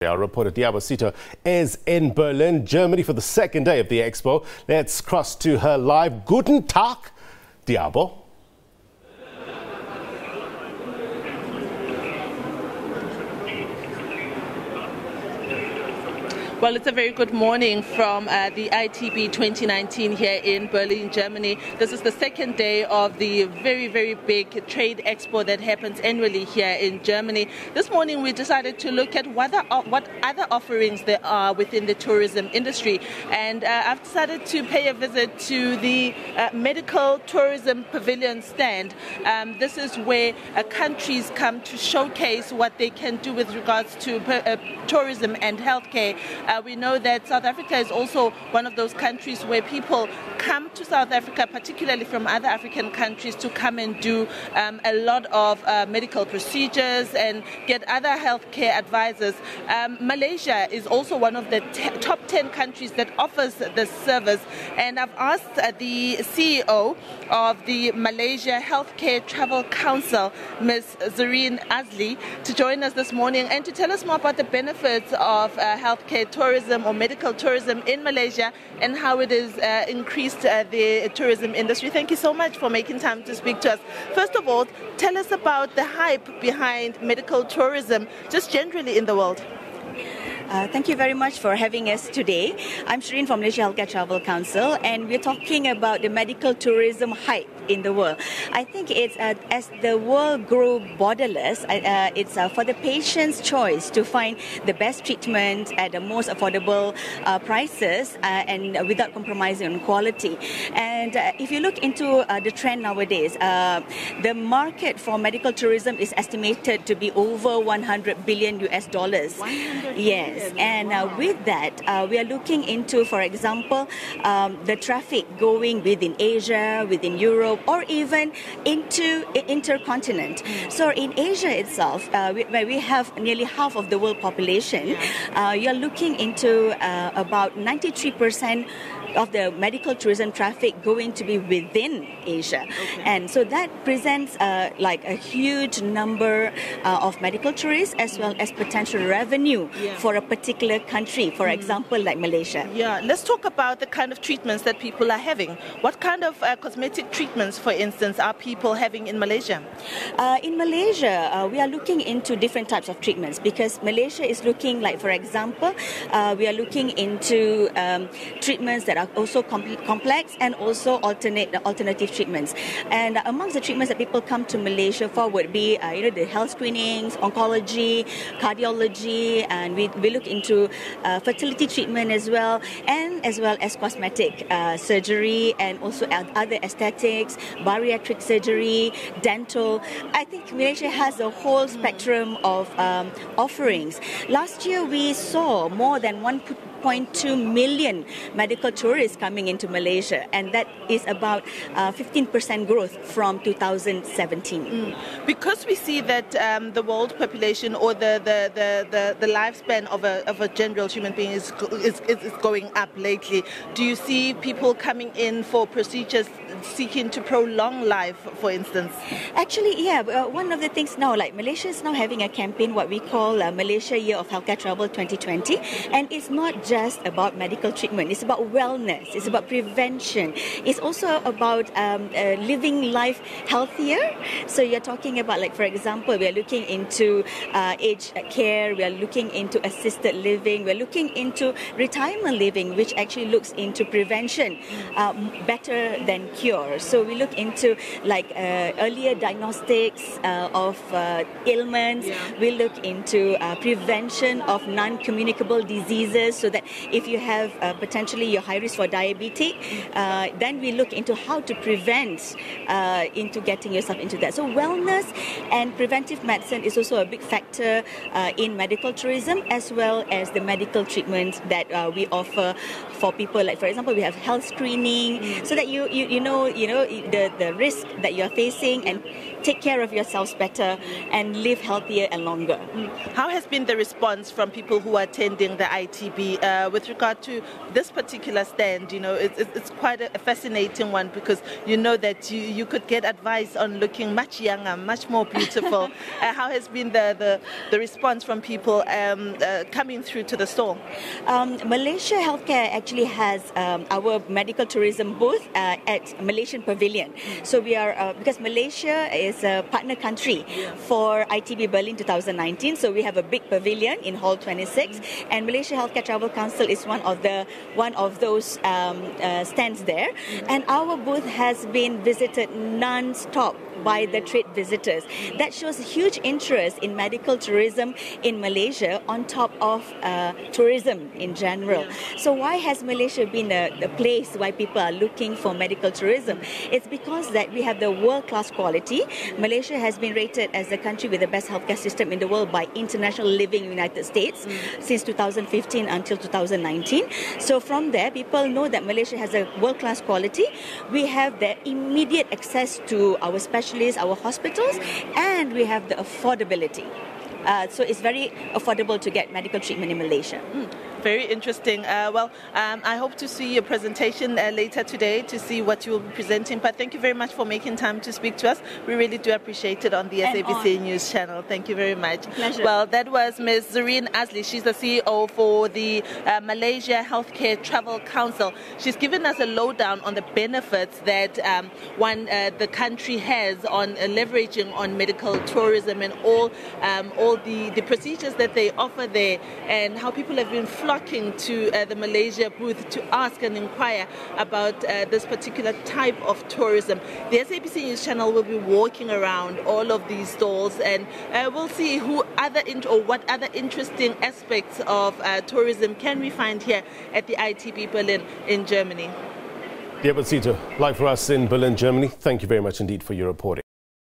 Our reporter Liabo Setho is in Berlin, Germany for the second day of the expo. Let's cross to her live. Guten Tag, Liabo. Well, it's a very good morning from the I.T.B 2019 here in Berlin, Germany. This is the second day of the very, very big trade expo that happens annually here in Germany. This morning we decided to look at what other offerings there are within the tourism industry. And I've decided to pay a visit to the medical tourism pavilion stand. This is where countries come to showcase what they can do with regards to tourism and healthcare. We know that South Africa is also one of those countries where people come to South Africa, particularly from other African countries, to come and do a lot of medical procedures and get other healthcare advisors. Malaysia is also one of the top 10 countries that offers this service. And I've asked the CEO of the Malaysia Healthcare Travel Council, Ms. Zareen Azli, to join us this morning and to tell us more about the benefits of healthcare tourism or medical tourism in Malaysia and how it has increased the tourism industry. Thank you so much for making time to speak to us. First of all, tell us about the hype behind medical tourism just generally in the world. Thank you very much for having us today. I'm Shireen from Malaysia Healthcare Travel Council, and we're talking about the medical tourism hype in the world. I think it's as the world grows borderless, it's for the patient's choice to find the best treatment at the most affordable prices and without compromising on quality. And if you look into the trend nowadays, the market for medical tourism is estimated to be over $100 billion. Yes. And with that, we are looking into, for example, the traffic going within Asia, within Europe, or even into intercontinent. So in Asia itself, where we have nearly half of the world population, you're looking into about 93% of the medical tourism traffic going to be within Asia. Okay. And so that presents like a huge number of medical tourists as well as potential revenue for a particular country, for example, like Malaysia. Yeah, let's talk about the kind of treatments that people are having. What kind of cosmetic treatments, for instance, are people having in Malaysia? In Malaysia, we are looking into different types of treatments because Malaysia is looking like, for example, we are looking into treatments that are also complex and also alternative treatments. And amongst the treatments that people come to Malaysia for would be the health screenings, oncology, cardiology, and we look into fertility treatment as well as cosmetic surgery and also other aesthetics, bariatric surgery, dental. I think Malaysia has a whole spectrum of offerings. Last year we saw more than 1.2 million medical tourists coming into Malaysia, and that is about 15% growth from 2017. Because we see that the world population or the lifespan of a general human being is going up lately, do you see people coming in for procedures seeking to prolong life, for instance? Actually, yeah. One of the things now, like Malaysia is now having a campaign, what we call Malaysia Year of Healthcare Travel 2020, and it's not just about medical treatment. It's about wellness. It's about prevention. It's also about living life healthier. So you're talking about, like, for example, we are looking into aged care. We are looking into assisted living. We're looking into retirement living, which actually looks into prevention better than cure. So we look into like earlier diagnostics of ailments. We look into prevention of non-communicable diseases, so that if you have potentially you're high risk for diabetes, then we look into how to prevent into getting yourself into that. So wellness and preventive medicine is also a big factor in medical tourism, as well as the medical treatments that we offer for people. Like, for example, we have health screening, so that you know the risk that you are facing, and take care of yourselves better and live healthier and longer. How has been the response from people who are attending the ITB with regard to this particular stand? You know, it's quite a fascinating one, because you know that you could get advice on looking much younger, much more beautiful. How has been the response from people coming through to the store? Malaysia Healthcare actually has our medical tourism booth at Malaysian Pavilion. So we are, because Malaysia is a partner country for ITB Berlin 2019, so we have a big pavilion in Hall 26, and Malaysia Healthcare Travel Council is one of those stands there, and our booth has been visited non-stop by the trade visitors. That shows huge interest in medical tourism in Malaysia on top of tourism in general. So why has Malaysia been the place why people are looking for medical tourism? It's because that we have the world-class quality. Malaysia has been rated as the country with the best healthcare system in the world by International Living United States since 2015 until 2019. So from there, people know that Malaysia has a world-class quality. We have the immediate access to our specialists, our hospitals, and we have the affordability. So it's very affordable to get medical treatment in Malaysia. Very interesting. I hope to see your presentation later today to see what you will be presenting. But thank you very much for making time to speak to us. We really do appreciate it on the SABC News channel. Thank you very much. Pleasure. Well, that was Ms. Zareen Azli. She's the CEO for the Malaysia Healthcare Travel Council. She's given us a lowdown on the benefits that the country has on leveraging on medical tourism and all the procedures that they offer there, and how people have been flocking to the Malaysia booth to ask and inquire about this particular type of tourism. The SABC News channel will be walking around all of these stalls, and we'll see what other interesting aspects of tourism can we find here at the ITB Berlin in Germany. Liabo Setho, live for us in Berlin, Germany. Thank you very much indeed for your reporting.